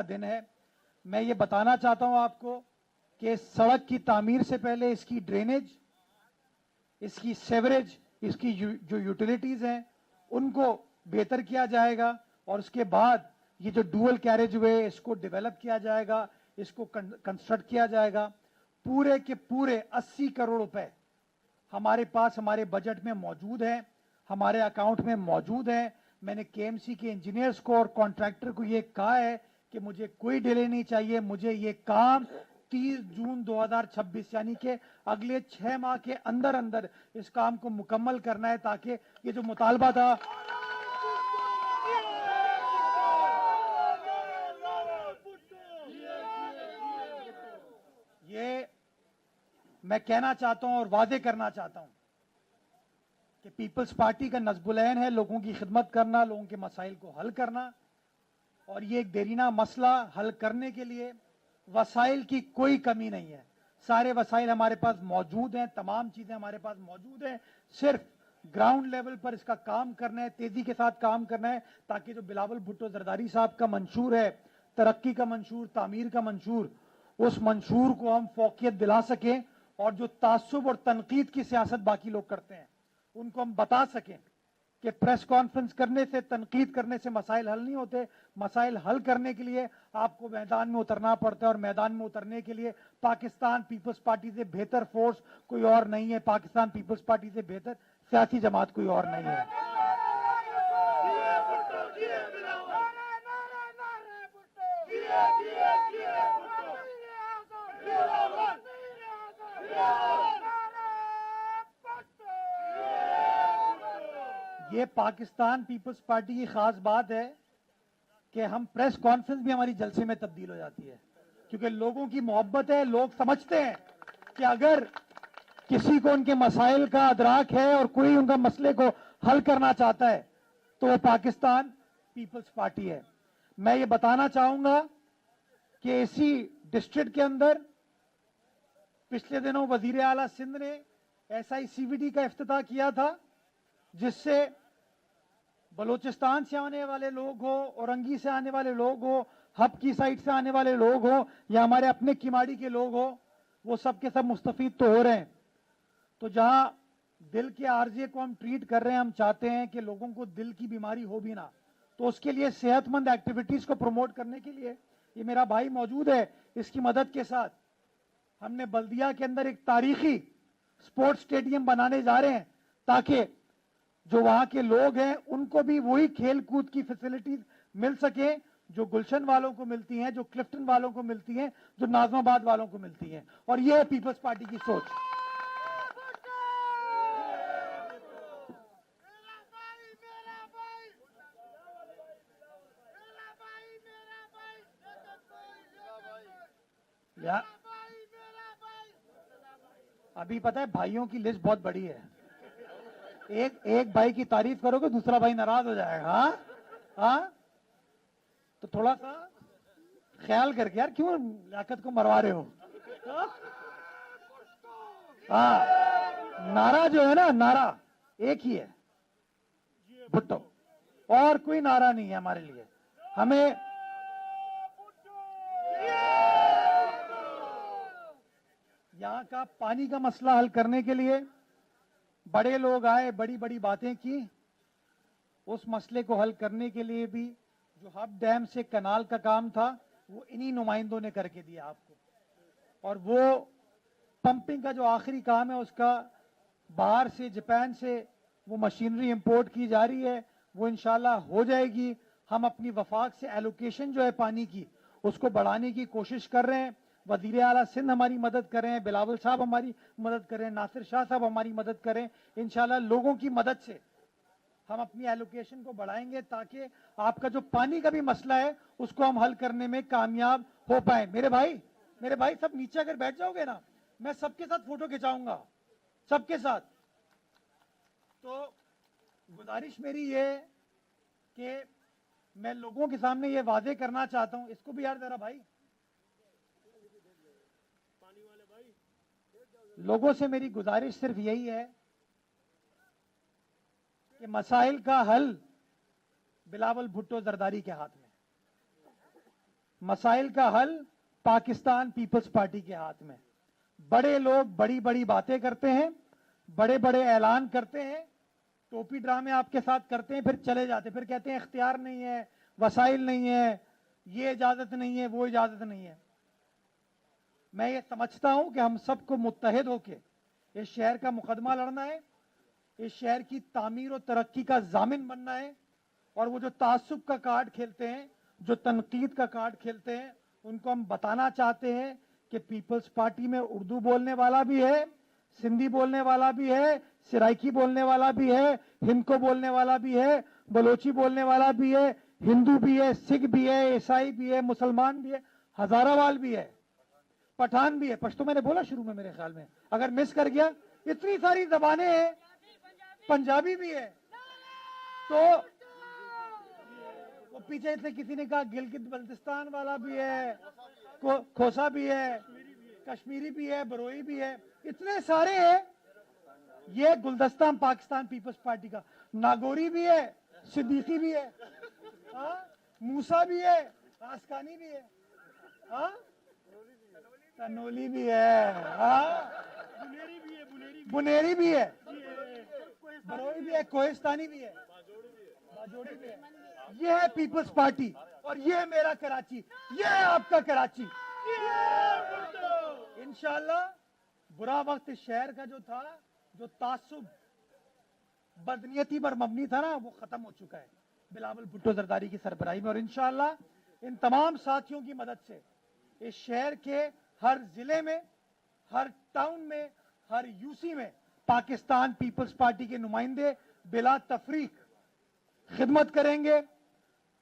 दिन है। मैं ये बताना चाहता हूं आपको कि सड़क की तामीर से पहले इसकी ड्रेनेज, इसकी सेवरेज, इसकी जो यूटिलिटीज हैं उनको बेहतर किया जाएगा और उसके बाद ये जो डुअल कैरेज वे इसको डेवलप किया जाएगा, इसको कंस्ट्रक्ट किया जाएगा। पूरे के पूरे 80 करोड़ रुपए हमारे पास हमारे बजट में मौजूद है, हमारे अकाउंट में मौजूद है। मैंने केएमसी के इंजीनियर्स को और कॉन्ट्रैक्टर को ये कहा है कि मुझे कोई डिले नहीं चाहिए, मुझे ये काम 30 जून 2026 यानी कि अगले 6 माह के अंदर अंदर इस काम को मुकम्मल करना है, ताकि ये जो मुतालबा था ये मैं कहना चाहता हूं और वादे करना चाहता हूं कि पीपल्स पार्टी का नज़्बुल-ऐन है लोगों की खिदमत करना, लोगों के मसाइल को हल करना, और ये एक देरीना मसला हल करने के लिए वसाइल की कोई कमी नहीं है। सारे वसाइल हमारे पास मौजूद हैं, तमाम चीजें हमारे पास मौजूद हैं। सिर्फ ग्राउंड लेवल पर इसका काम करना है, तेजी के साथ काम करना है, ताकि जो बिलावल भुट्टो जरदारी साहब का मंशूर है, तरक्की का मंशूर, तामीर का मंशूर, उस मंशूर को हम फौकियत दिला सकें और जो तासुब और तनकीद की सियासत बाकी लोग करते हैं उनको हम बता सकें कि प्रेस कॉन्फ्रेंस करने से, तनकीद करने से मसाइल हल नहीं होते। मसाइल हल करने के लिए आपको मैदान में उतरना पड़ता है, और मैदान में उतरने के लिए पाकिस्तान पीपल्स पार्टी से बेहतर फोर्स कोई और नहीं है, पाकिस्तान पीपल्स पार्टी से बेहतर सियासी जमात कोई और नहीं है। ये पाकिस्तान पीपल्स पार्टी की खास बात है कि हम प्रेस कॉन्फ्रेंस भी हमारी जलसे में तब्दील हो जाती है, क्योंकि लोगों की मोहब्बत है। लोग समझते हैं कि अगर किसी को उनके मसाइल का अदराक है और कोई उनका मसले को हल करना चाहता है तो वो पाकिस्तान पीपल्स पार्टी है। मैं ये बताना चाहूंगा कि इसी डिस्ट्रिक्ट के अंदर पिछले दिनों वजीर आला सिंध ने SICVD का इफ्तिताह किया था, जिससे बलूचिस्तान से आने वाले लोग हो, औरंगी से आने वाले लोग हो, हब की साइड से आने वाले लोग हो, या हमारे अपने किमाड़ी के लोग हो, वो सब के सब मुस्तफीद तो हो रहे हैं। तो जहां दिल के आर्जे को हम ट्रीट कर रहे हैं, हम चाहते हैं कि लोगों को दिल की बीमारी हो भी ना, तो उसके लिए सेहतमंद एक्टिविटीज को प्रमोट करने के लिए ये मेरा भाई मौजूद है। इसकी मदद के साथ हमने बल्दिया के अंदर एक तारीखी स्पोर्ट्स स्टेडियम बनाने जा रहे हैं, ताकि जो वहां के लोग हैं उनको भी वही खेल कूद की फैसिलिटीज मिल सके जो गुलशन वालों को मिलती हैं, जो क्लिफ्टन वालों को मिलती हैं, जो नाजमाबाद वालों को मिलती हैं। और ये है पीपल्स पार्टी की सोच। या अभी पता है भाइयों की लिस्ट बहुत बड़ी है। एक भाई की तारीफ करोगे दूसरा भाई नाराज हो जाएगा। हाँ, तो थोड़ा सा ख्याल करके यार, क्यों लियाकत को मरवा रहे हो? हाँ, नारा जो है ना, नारा एक ही है, भुट्टो, और कोई नारा नहीं है हमारे लिए। हमें यहां का पानी का मसला हल करने के लिए बड़े लोग आए, बड़ी बड़ी बातें की, उस मसले को हल करने के लिए भी जो हब डैम से कनाल का काम था वो इन्हीं नुमाइंदों ने करके दिया आपको। और वो पंपिंग का जो आखिरी काम है उसका बाहर से, जापान से वो मशीनरी इंपोर्ट की जा रही है, वो इंशाल्लाह हो जाएगी। हम अपनी वफाक से एलोकेशन जो है पानी की उसको बढ़ाने की कोशिश कर रहे हैं। वजीर आला सिंध हमारी मदद कर रहे हैं, बिलावल साहब हमारी मदद कर रहे हैं, नासिर शाह साहब हमारी मदद करें। इंशाल्लाह लोगों की मदद से हम अपनी एलोकेशन को बढ़ाएंगे, ताकि आपका जो पानी का भी मसला है उसको हम हल करने में कामयाब हो पाए। मेरे भाई सब नीचे अगर बैठ जाओगे ना, मैं सबके साथ फोटो खिंचाऊंगा, सबके साथ। तो गुजारिश मेरी ये कि मैं लोगों के सामने ये वादे करना चाहता हूं, इसको भी यार जरा भाई, लोगों से मेरी गुजारिश सिर्फ यही है कि मसाइल का हल बिलावल भुट्टो जरदारी के हाथ में। मसाइल का हल पाकिस्तान पीपल्स पार्टी के हाथ में। बड़े लोग बड़ी बड़ी बातें करते हैं, बड़े बड़े ऐलान करते हैं, टोपी ड्रामे आपके साथ करते हैं, फिर चले जाते हैं, फिर कहते हैं इख्तियार नहीं है, वसाइल नहीं है, ये इजाजत नहीं है, वो इजाजत नहीं है। मैं ये समझता हूं कि हम सबको मुत्तहिद होके इस शहर का मुकदमा लड़ना है, इस शहर की तामीर और तरक्की का जामिन बनना है, और वो जो तासुब का कार्ड खेलते हैं, जो तनकीद का कार्ड खेलते हैं, उनको हम बताना चाहते हैं कि पीपल्स पार्टी में उर्दू बोलने वाला भी है, सिंधी बोलने वाला भी है, सिराइकी बोलने वाला भी है, हिंदको बोलने वाला भी है, बलोची बोलने वाला भी है, हिंदू भी है, सिख भी है, ईसाई भी है, मुसलमान भी है, हजारावाल भी है, पठान भी है। पश्तो मैंने बोला शुरू में, मेरे ख्याल में अगर मिस कर गया, इतनी सारी जबानें हैं, पंजाबी भी है। तो वो पीछे से किसी ने कहा गिलगित बल्तिस्तान वाला भी है, खोसा भी है, कश्मीरी भी है, बरोई भी है, इतने सारे हैं। ये गुलदस्ता पाकिस्तान पीपल्स पार्टी का। नागौरी भी है, सिद्दीकी भी है, मूसा भी है, आसकानी भी है, तनोली भी है, बुनेरी भी है, बरोई भी है, कोहिस्तानी भी है, बाजोड़ी भी है। ये है पीपल्स पार्टी, और ये है मेरा कराची, ये है आपका कराची। इंशाल्लाह बुरा वक्त इस शहर का जो था, जो तासुब बदनीयती पर मबनी था ना, वो खत्म हो चुका है बिलावल भुट्टो जरदारी की सरबराही में। और इंशाल्लाह इन तमाम साथियों की मदद से इस शहर के हर जिले में, हर टाउन में, हर यूसी में पाकिस्तान पीपल्स पार्टी के नुमाइंदे बिला तफरीक खिदमत करेंगे,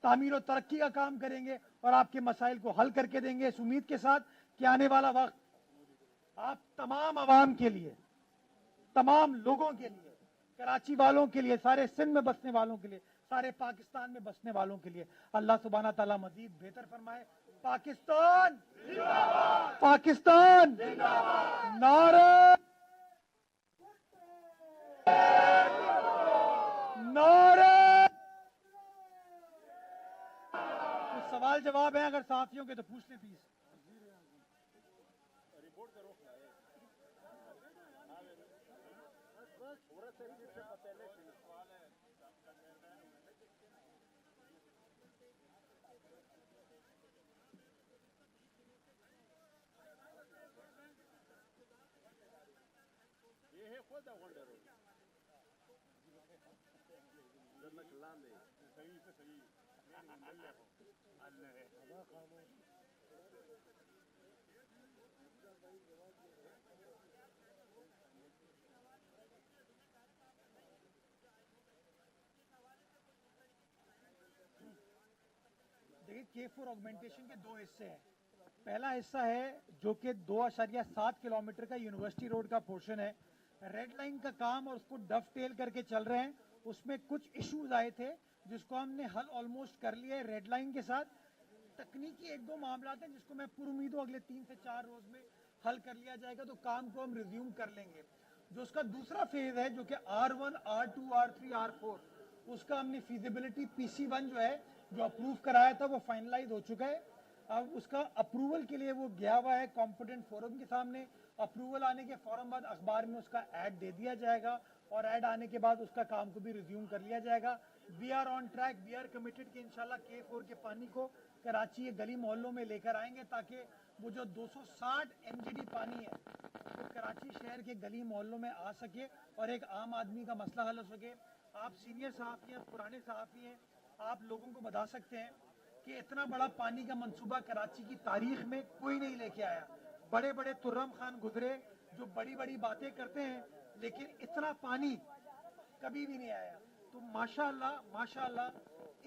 तामीर और तरक्की का काम करेंगे, और आपके मसाइल को हल करके देंगे, इस उम्मीद के साथ कि आने वाला वक्त आप तमाम आवाम के लिए, तमाम लोगों के लिए, कराची वालों के लिए, सारे सिंध में बसने वालों के लिए, सारे पाकिस्तान में बसने वालों के लिए अल्लाह सुब्हाना ताला मजीद बेहतर फरमाए। पाकिस्तान जिंदाबाद, पाकिस्तान जिंदाबाद, नारे नारे। कुछ सवाल जवाब है अगर साथियों के तो पूछ ले प्लीज। देखिए, K4 ऑगमेंटेशन के दो हिस्से हैं। पहला हिस्सा है जो कि 2.7 किलोमीटर का यूनिवर्सिटी रोड का पोर्शन है। रेड लाइन का काम और उसको डफटेल करके चल रहे हैं। उसमें कुछ इश्यूज आए थे जिसको हमने हल ऑलमोस्ट कर लिया है रेड लाइन के साथ। तकनीकी एक दो मामला हैं जिसको मैं पूरी उम्मीद हूं अगले 3 से 4 रोज में हल कर लिया जाएगा, तो काम को हम रिज्यूम कर लेंगे। जो उसका दूसरा फेज है जो कि R1, R2, R3, R4, उसका हमने फीजिबिलिटी PC1 जो है, जो अप्रूव कराया था, वो फाइनलाइज हो चुका है। अब उसका अप्रूवल के लिए वो गया हुआ है कॉम्पिटेंट फोरम के सामने। अप्रूवल आने के फौरन बाद अखबार में उसका ऐड दे दिया जाएगा, और ऐड आने के बाद उसका काम को भी रिज्यूम कर लिया जाएगा। We are on track, we are committed कि इंशाल्लाह K4 के पानी को कराची के गली मोहल्लों में लेकर आएंगे, ताकि वो जो 260 MGD पानी है वो कराची शहर के गली मोहल्लों में आ सके और एक आम आदमी का मसला हल हो सके। आप सीनियर सहाफ़ी हैं, पुराने सहाफ़ी हैं, आप लोगों को बता सकते हैं कि इतना बड़ा पानी का मंसूबा कराची की तारीख में कोई नहीं लेके आया। बड़े बड़े तुर्रम खान गुजरे जो बड़ी बड़ी बातें करते हैं, लेकिन इतना पानी कभी भी नहीं आया। तो माशाअल्लाह माशाअल्लाह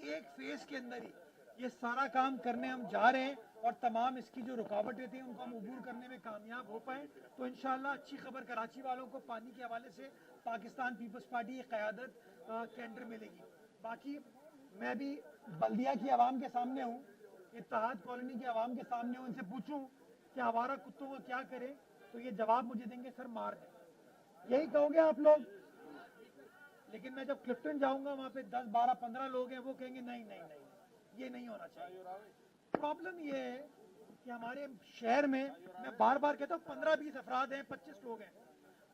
एक फेज के अंदर ही ये सारा काम करने हम जा रहे हैं, और तमाम इसकी जो रुकावटें थी उनको हम अबूर करने में कामयाब हो पाए। तो इंशाअल्लाह अच्छी खबर कराची वालों को पानी के हवाले से पाकिस्तान पीपल्स पार्टी की क़यादत के अंडर मिलेगी। बाकी मैं भी बल्दिया की आवाम के सामने हूँ, इत्तेहाद कॉलोनी की आवाम के सामने हूँ, इनसे पूछूं कि आवारा कुत्तों को क्या करें, तो ये जवाब मुझे देंगे सर मार दें। यही कहोगे आप लोग। लेकिन मैं जब क्लिफ्टन जाऊंगा वहां पे 10, 12, 15 लोग हैं, वो कहेंगे नहीं नहीं नहीं, ये नहीं होना चाहिए। प्रॉब्लम ये है कि हमारे शहर में, मैं बार बार कहता हूँ 15-20 अफराद हैं, 25 लोग हैं,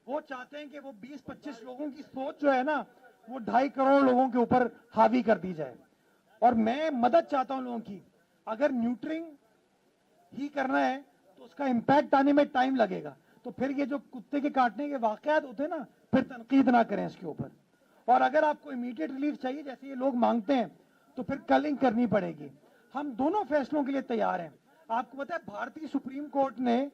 वो चाहते हैं कि वो 20-25 लोगों की सोच जो है ना वो 2.5 करोड़ लोगों के ऊपर हावी कर दी जाए। और मैं मदद चाहता हूं लोगों की। अगर न्यूट्रिंग ही करना है तो उसका इम्पैक्ट आने में टाइम लगेगा, तो फिर ये जो कुत्ते के काटने के वाकयात होते हैं ना, फिर तनकीद ना करें इसके ऊपर। और अगर आपको इमीडिएट रिलीफ चाहिए जैसे ये लोग मांगते हैं तो फिर कलिंग करनी पड़ेगी। हम दोनों फैसलों के लिए तैयार हैं। आपको पता है भारतीय सुप्रीम कोर्ट ने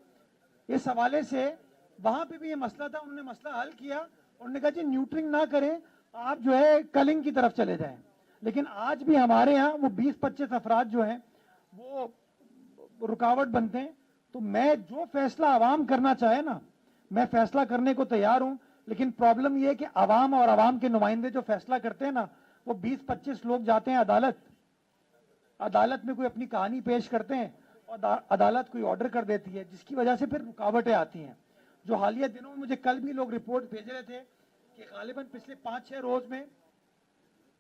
इस हवाले से, वहां पे भी ये मसला था, उन्होंने मसला हल किया, उन्होंने कहा जी न्यूट्रिंग ना करें, आप जो है कलिंग की तरफ चले जाएं। लेकिन आज भी हमारे यहाँ वो 20-25 अफराद जो हैं वो रुकावट बनते हैं। तो मैं जो फैसला आवाम करना चाहे ना, मैं फैसला करने को तैयार हूं, लेकिन प्रॉब्लम ये है कि आवाम और आवाम के नुमाइंदे जो फैसला करते हैं ना, वो 20-25 लोग जाते हैं अदालत में कोई अपनी कहानी पेश करते हैं और अदालत कोई ऑर्डर कर देती है, जिसकी वजह से फिर रुकावटें आती हैं। जो हालिया दिनों में मुझे कल भी लोग रिपोर्ट भेज रहे थे कि गालिबन पिछले 5-6 रोज में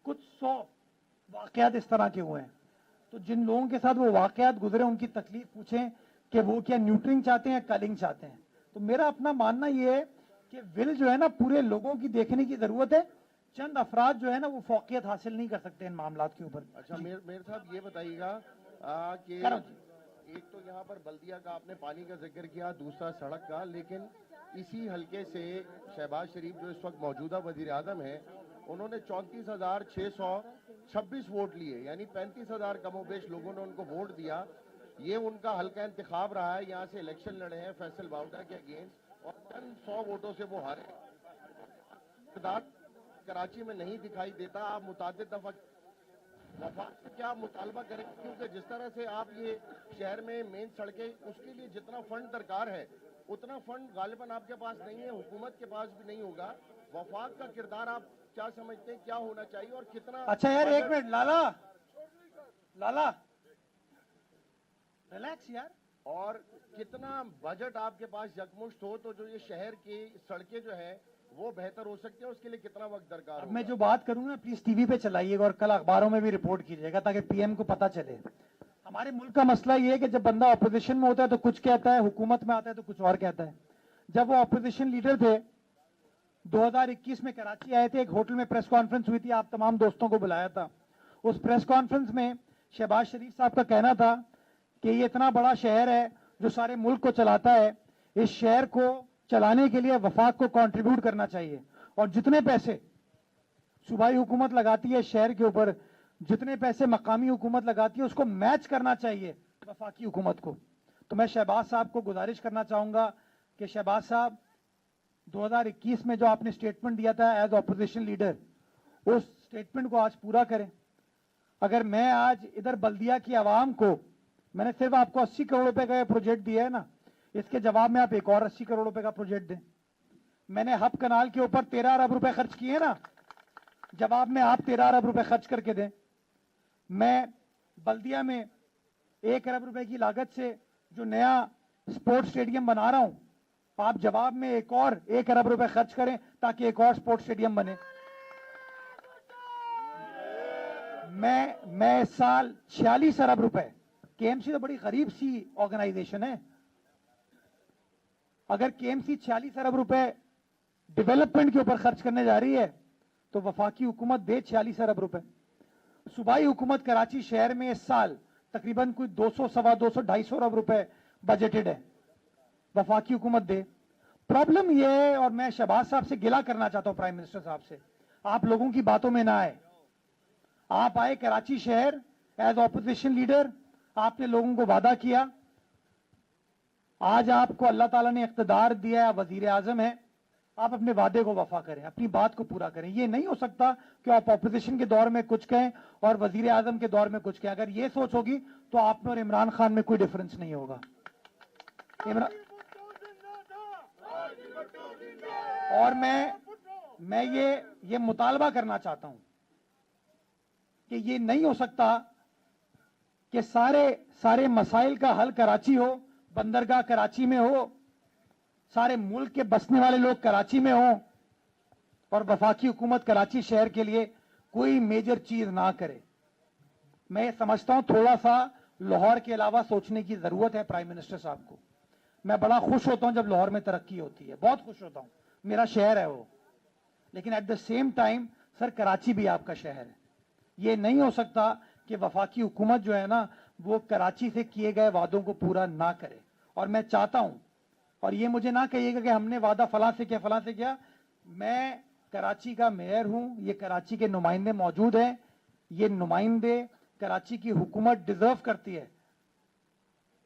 कुछ 100 वाकयात इस तरह के हुए हैं। तो जिन लोगों के साथ वो वाकयात गुजरे उनकी तकलीफ पूछें कि वो क्या न्यूट्रिंग चाहते हैं या कलिंग चाहते हैं। तो मेरा अपना मानना ये है कि विल जो है ना पूरे लोगों की देखने की जरूरत है। चंद अफराद जो है ना वो फौकियत हासिल नहीं कर सकते इन मामलात के ऊपर। अच्छा मेरे साहब ये बताइएगा कि एक तो यहाँ पर बल्दिया का आपने पानी का जिक्र किया, दूसरा सड़क का, लेकिन इसी हलके से शहबाज शरीफ जो इस वक्त मौजूदा वजीर आजम है, उन्होंने 34,626 वोट लिए, यानी 35,000 कमोबेश लोगों ने उनको वोट दिया। ये उनका हल्का इंतखाब रहा है, यहाँ से इलेक्शन लड़े हैं फैसल बावडा के अगेंस्ट और 100 वोटों से वो हारे। कराची में नहीं दिखाई देता। आप मुतादिद दफा वफाक से क्या मुतालबा करें, क्योंकि जिस तरह से आप ये शहर में मेन सड़कें, उसके लिए जितना फंड दरकार है उतना फंड गालिबन आपके पास नहीं है, हुकूमत के पास भी नहीं होगा। वफाक का किरदार आप क्या समझते हैं, क्या होना चाहिए और कितना? अच्छा यार एक मिनट, लाला रिलैक्स यार। और कितना बजट आपके पास यकमुश्त हो तो जो ये शहर की सड़कें जो है वो बेहतर हो सकती है, उसके लिए कितना वक्त दरकार? अब मैं जो बात करूंगा ना प्लीज टीवी पे चलाइएगा और कल अखबारों में भी रिपोर्ट कीजिएगा ताकि पीएम को पता चले। हमारे मुल्क का मसला ये है कि जब बंदा अपोजिशन में होता है तो कुछ कहता है, हुकूमत में आता है तो कुछ और कहता है। जब वो अपोजिशन लीडर थे 2021 में कराची आए थे, एक होटल में प्रेस कॉन्फ्रेंस हुई थी, आप तमाम दोस्तों को बुलाया था। उस प्रेस कॉन्फ्रेंस में शहबाज शरीफ साहब का कहना था कि ये इतना बड़ा शहर है जो सारे मुल्क को चलाता है, इस शहर को चलाने के लिए वफाक को कंट्रीब्यूट करना चाहिए और जितने पैसे सूबाई हुकूमत लगाती है शहर के ऊपर, जितने पैसे मकामी हुकूमत लगाती है उसको मैच करना चाहिए वफाकी हुकूमत को। तो मैं शहबाज साहब को गुजारिश करना चाहूंगा कि शहबाज साहब 2021 में जो आपने स्टेटमेंट दिया था एज ऑपोजिशन लीडर, उस स्टेटमेंट को आज पूरा करें। अगर मैं आज इधर बल्दिया की आवाम को, मैंने सिर्फ आपको 80 करोड़ रुपए का प्रोजेक्ट दिया है ना, इसके जवाब में आप एक और 80 करोड़ रुपए का प्रोजेक्ट दें। मैंने हब कनाल के ऊपर 13 अरब रुपए खर्च किए ना, जवाब में आप 13 अरब रुपए खर्च करके दें। मैं बल्दिया में 1 अरब रुपए की लागत से जो नया स्पोर्ट्स स्टेडियम बना रहा हूं, आप जवाब में एक और 1 अरब रुपए खर्च करें ताकि एक और स्पोर्ट्स स्टेडियम बने। मैं इस साल 46 अरब रुपए, केएमसी तो बड़ी गरीब सी ऑर्गेनाइजेशन है, अगर केएमसी 46 अरब रुपए डेवलपमेंट के ऊपर खर्च करने जा रही है तो वफाकी हुकूमत दे 46 अरब रुपए। सूबाई हुकूमत कराची शहर में इस साल तकरीबन कोई 200, 250, 250 अरब रुपए बजटेड है, वफाकी हुकूमत दे। प्रॉब्लम यह है, और मैं शहबाज साहब से गिला करना चाहता हूं, प्राइम मिनिस्टर साहब से, आप लोगों की बातों में ना आए। आप आए कराची शहर एज ऑपोजिशन लीडर, आपने लोगों को वादा किया, आज आपको अल्लाह ताला ने इख्तिदार दिया है, वजीर आजम है, आप अपने वादे को वफा करें, अपनी बात को पूरा करें। ये नहीं हो सकता कि आप ऑपोजिशन के दौर में कुछ कहें और वजीर आजम के दौर में कुछ कहें। अगर ये सोच होगी तो आप में और इमरान खान में कोई डिफरेंस नहीं होगा। और मैं ये मुतालबा करना चाहता हूं कि ये नहीं हो सकता कि सारे मसाइल का हल कराची हो, बंदरगाह कराची में हो, सारे मुल्क के बसने वाले लोग कराची में हो और वफाकी हुकूमत कराची शहर के लिए कोई मेजर चीज ना करे। मैं समझता हूं थोड़ा सा लाहौर के अलावा सोचने की जरूरत है प्राइम मिनिस्टर साहब को। मैं बड़ा खुश होता हूं जब लाहौर में तरक्की होती है, बहुत खुश होता हूं, मेरा शहर है वो। लेकिन at the same time sir Karachi भी आपका शहर है। ये नहीं हो सकता कि वफाकी हुकूमत जो है ना वो कराची से किए गए वादों को पूरा ना करे। और मैं चाहता हूं, और ये मुझे ना कहिएगा कि हमने वादा फलां से किया फलां से किया, मैं कराची का मेयर हूं, ये कराची के नुमाइंदे मौजूद हैं, ये नुमाइंदे कराची की हुकूमत डिजर्व करती है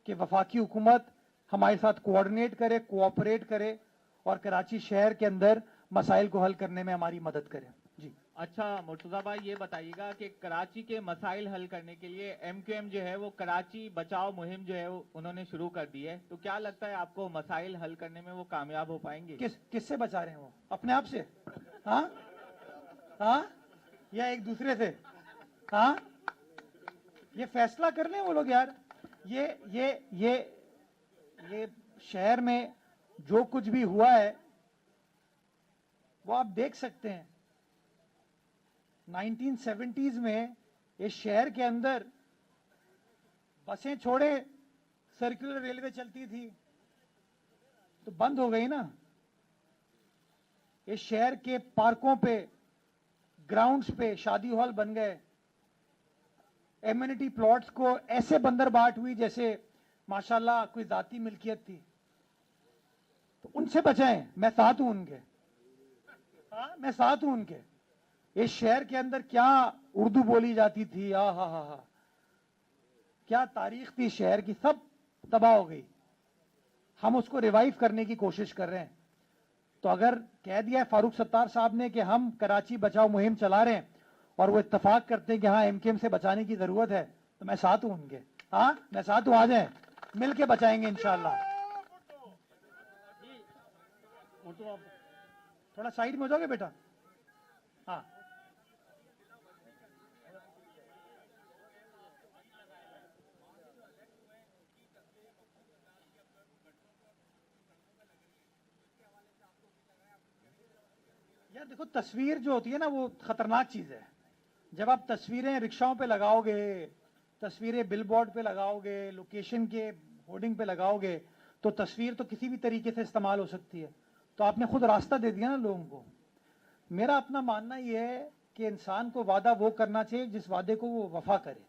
कि वफाकी हुकूमत हमारे साथ कोऑर्डिनेट करे, कोऑपरेट करे और कराची शहर के अंदर मसाइल को हल करने में हमारी मदद करे। जी अच्छा मुर्तजा भाई, ये बताइएगा कि कराची के मसाइल हल करने के लिए एमक्यूएम जो है वो कराची बचाओ मुहिम जो है वो उन्होंने शुरू कर दी है, तो क्या लगता है आपको मसाइल हल करने में वो कामयाब हो पाएंगे? किससे बचा रहे हैं वो? अपने आप से? हाँ या एक दूसरे से? हाँ, ये फैसला कर लें वो लोग यार। ये शहर में जो कुछ भी हुआ है वो आप देख सकते हैं। 1970s में इस शहर के अंदर बसें छोड़े सर्कुलर रेलवे चलती थी तो बंद हो गई ना। इस शहर के पार्कों पे, ग्राउंड्स पे शादी हॉल बन गए, एम्यूनिटी प्लॉट्स को ऐसे बंदरबाट हुई जैसे माशाल्लाह कोई जाती मिल्कियत थी। तो उनसे बचाएं, मैं साथ हूं उनके। हाँ, मैं साथ हूं उनके। इस शहर के अंदर क्या उर्दू बोली जाती थी, हा, क्या तारीख थी शहर की, सब तबाह हो गई। हम उसको रिवाइव करने की कोशिश कर रहे हैं। तो अगर कह दिया है फारूक सत्तार साहब ने कि हम कराची बचाओ मुहिम चला रहे हैं और वो इत्तेफाक करते हैं कि हाँ एमकेएम से बचाने की जरूरत है, तो मैं साथ हूं उनके। हाँ, मैं साथ हूं, आ जाएं, मिलके बचाएंगे इंशाल्लाह। थोड़ा साइड में हो जाओगे बेटा? हाँ, यार देखो, तस्वीर जो होती है ना वो खतरनाक चीज है। जब आप तस्वीरें रिक्शाओं पे लगाओगे, तस्वीरें बिलबोर्ड पे लगाओगे, लोकेशन के होर्डिंग पे लगाओगे, तो तस्वीर तो किसी भी तरीके से इस्तेमाल हो सकती है। तो आपने खुद रास्ता दे दिया ना लोगों को। मेरा अपना मानना यह है कि इंसान को वादा वो करना चाहिए जिस वादे को वो वफा करे।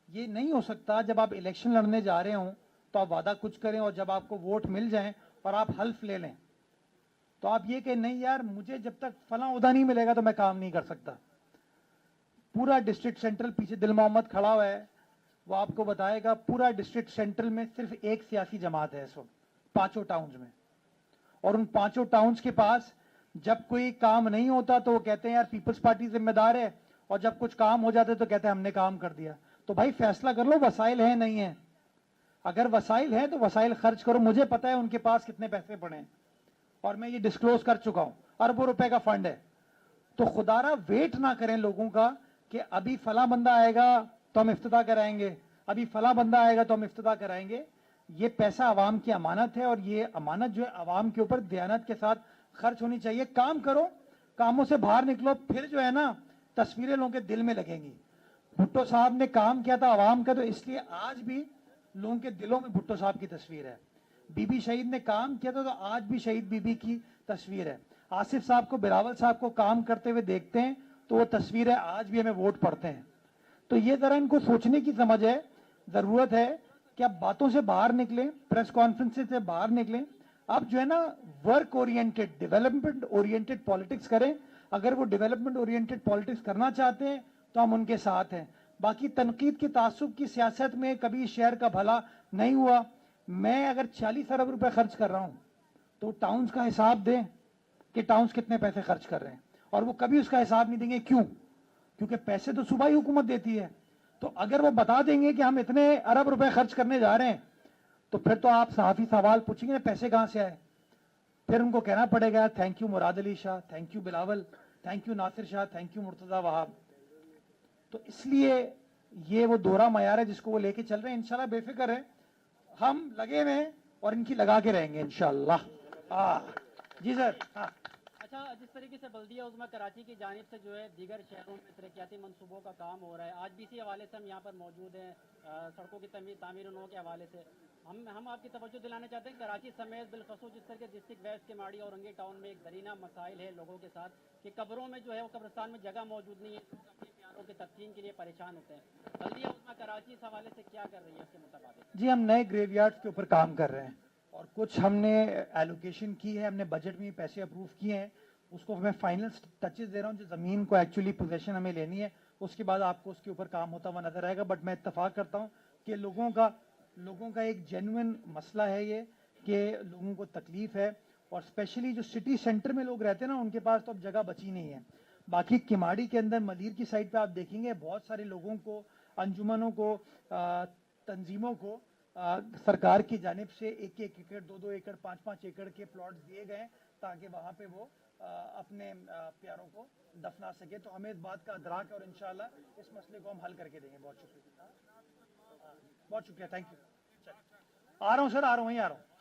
ये नहीं हो सकता जब आप इलेक्शन लड़ने जा रहे हो तो आप वादा कुछ करें और जब आपको वोट मिल जाए और आप हल्फ ले लें तो आप ये कहें नहीं यार मुझे जब तक फला उदा नहीं मिलेगा तो मैं काम नहीं कर सकता। पूरा डिस्ट्रिक्ट सेंट्रल, पीछे दिल मोहम्मद खड़ा हुआ है, वो आपको बताएगा पूरा डिस्ट्रिक्ट सेंट्रल में सिर्फ एक सियासी जमात है इस वक्त 5 टाउन्स में। और उन 5 टाउन्स के पास जब कोई काम नहीं होता तो वो कहते हैं यार पीपल्स पार्टी जिम्मेदार है, और जब कुछ काम हो जाते तो कहते हैं हमने काम कर दिया। तो भाई फैसला कर लो, वसाइल है नहीं है? अगर वसाइल है तो वसाइल खर्च करो। मुझे पता है उनके पास कितने पैसे पड़े हैं और मैं ये डिस्क्लोज कर चुका हूं, अरबों रुपए का फंड है। तो खुदारा वेट ना करें लोगों का कि अभी फला बंदा आएगा तो हम इफ्तिताह कराएंगे, अभी फला बंदा आएगा तो हम इफ्तिताह कराएंगे। ये पैसा अवाम की अमानत है और ये अमानत जो है अवाम के ऊपर दयानत के साथ खर्च होनी चाहिए। काम करो, कामों से बाहर निकलो, फिर जो है ना तस्वीरें लोगों के दिल में लगेंगी। भुट्टो साहब ने काम किया था अवाम का, तो इसलिए आज भी लोगों के दिलों में भुट्टो साहब की तस्वीर है। बीबी शहीद ने काम किया था तो आज भी शहीद बीबी की तस्वीर है। आसिफ साहब को, बिलावल साहब को काम करते हुए देखते हैं तो वो तस्वीरें आज भी हमें वोट पड़ते हैं। तो ये जरा इनको सोचने की समझ है, जरूरत है कि आप बातों से बाहर निकलें, प्रेस कॉन्फ्रेंस से बाहर निकलें। अब जो है ना work oriented, development oriented politics करें। अगर वो डेवलपमेंट ओरिएंटेड पॉलिटिक्स करना चाहते हैं तो हम उनके साथ हैं। बाकी तनकीद की, तासुब की सियासत में कभी शहर का भला नहीं हुआ। मैं अगर 40 अरब रुपए खर्च कर रहा हूं तो टाउन्स का हिसाब दें कि टाउन्स कितने पैसे खर्च कर रहे हैं, और वो कभी उसका हिसाब नहीं देंगे। क्यों? क्योंकि पैसे तो सूबाई हुकूमत देती है। तो अगर वो बता देंगे कि हम इतने अरब रुपए खर्च करने जा रहे हैं तो फिर तो आप सहाफी सवाल पूछेंगे पैसे कहां से आए। फिर उनको कहना पड़ेगा thank you Murad Ali Shah, thank you Bilawal, thank you Nasir Shah, thank you Murtaza Wahab. तो इसलिए ये वो दोहरा मयार है जिसको वो लेके चल रहे हैं। इंशाल्लाह बेफिक्र है, हम लगे हुए हैं और इनकी लगा के रहेंगे इंशाल्लाह। जी सर। हाँ। اچھا جس طریقے سے بلدیہ عظمیٰ کراچی کی جانب سے جو ہے دیگر شہروں میں ترقیاتی منصوبوں کا کام ہو رہا ہے، آج بھی اسی حوالے سے ہم یہاں پر موجود ہیں، سڑکوں کی تعمیر کے حوالے سے ہم آپ کی توجہ دلانا چاہتے ہیں کراچی سمیت بالخصوص جس طرح کے ڈسٹرکٹ ویسٹ کے ماڑی اور رنگی ٹاؤن میں ایک درینہ مسائل ہے لوگوں کے ساتھ کہ قبروں میں جو ہے وہ قبرستان میں جگہ موجود نہیں ہے، اپنے پیاروں کی تدفین کے لیے پریشان ہوتے ہیں۔ بلدیہ عظمیٰ کراچی اس حوالے سے کیا کر رہی ہے اس کے مطابق؟ جی ہم نئے گریو یارڈز کے اوپر کام کر رہے ہیں اور کچھ ہم نے ایلوکیشن کی ہے، ہم نے بجٹ میں پیسے اپروو کیے ہیں، اس کو میں فائنل ٹچز دے رہا ہوں، جو زمین کو ایکچولی پوزیشن ہمیں لینی ہے اس کے بعد آپ کو اس کے اوپر کام ہوتا ہوا نظر آئے گا۔ بٹ میں اتفاق کرتا ہوں کہ لوگوں کا ایک جینوئن مسئلہ ہے یہ کہ لوگوں کو تکلیف ہے، اور اسپیشلی جو سٹی سینٹر میں لوگ رہتے ہیں نا ان کے پاس تو اب جگہ بچی نہیں ہے۔ باقی کماڑی کے اندر ملیر کی سائڈ پہ آپ دیکھیں گے بہت سارے لوگوں کو، انجمنوں کو، تنظیموں کو سرکار کی جانب سے 1-1 ایکڑ 2-2 ایکڑ 5-5 ایکڑ کے پلاٹس دیے گئے تاکہ وہاں پہ وہ اپنے پیاروں کو دفنا سکے۔ تو ہمیں اس بات کا ادراک ہے اور انشاءاللہ اس مسئلے کو ہم حل کر کے دیں گے۔ بہت شکریہ، بہت شکریہ، تھینک یو۔ آ رہا ہوں سر، آ رہا ہوں، وہیں آ رہا ہوں۔